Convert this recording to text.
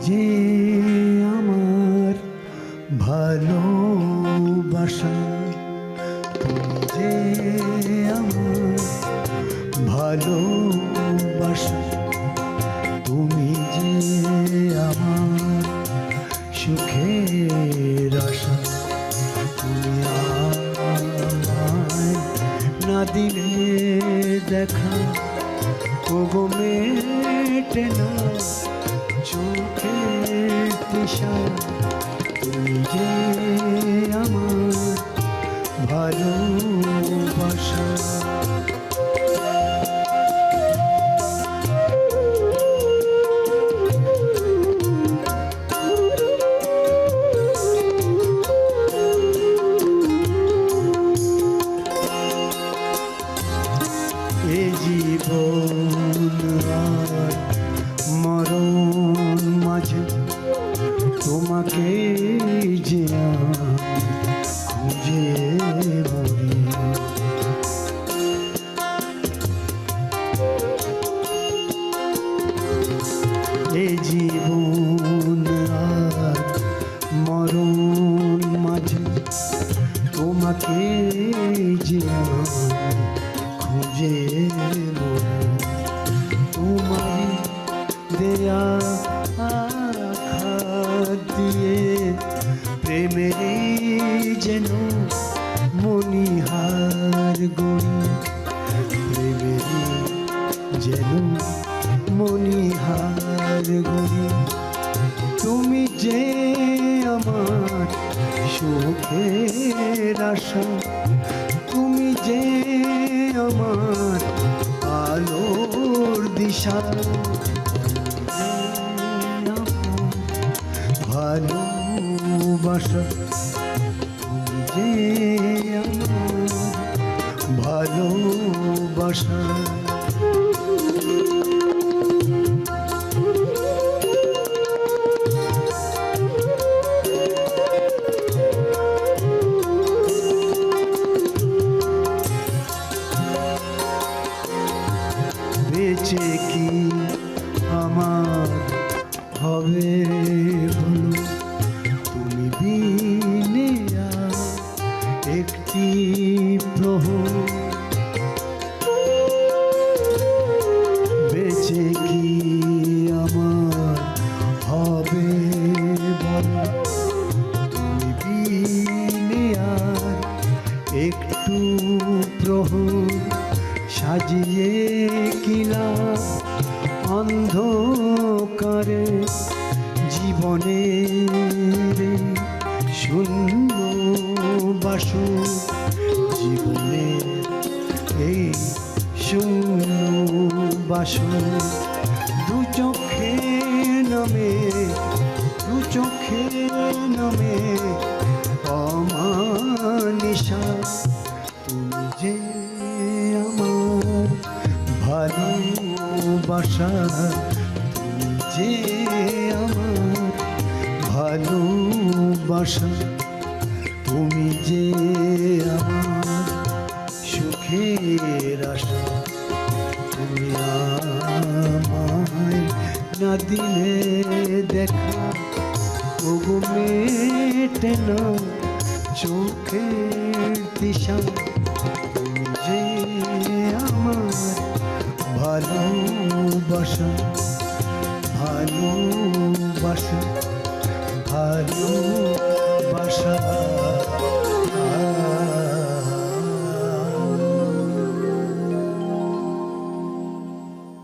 যে আমার ভালোবাসা, তুমি যে আমার ভালোবাসা, তুমি যে আমার সুখের আশা। তুমি আমায় না দিলে দেখা, ওগো মেটে না চোখের দিশা। তুমি যে আমার ভালোবাসা। এ জীবন আর মরণ মাঝে তোমাকে যে খুঁজে মরি। এ জীবন আর মরণ মাঝে তোমাকে যে খুঁজে মরি। তোমার দেয়া আঘাত দিয়ে প্রেমের যেন মণিহার গড়ি, প্রেমের যেন মণিহার গড়ি। তুমি যে আমার সুখের আশা, তুমি যে আমার আলোর দিশা। ভালোবাসা, তুমি যে আমার ভালোবাসা। বেঁচে কি আমার হবে বলো, তুমি বিনে একটি প্রহর। বেঁচে কি আমার হবে বলো, তুমি বিনে একটু প্রহর। সাজিয়ে কিনা অন্ধকারে জীবনের শূন্য বাসর। জীবনের এই শূন্য বাসর দু চোখে নামে, দু চোখে নামে অমানিশা। তুমি যে আমার ভালোবাসা, তুমি যে আমার ভালোবাসা, তুমি যে আমার সুখের আশা। তুমি আমায় না দিলে দেখা, ওগো মেটে না চোখের দিশা। তুমি যে আমার ভালোবাসা, ভালোবাসা, ভালোবাসা।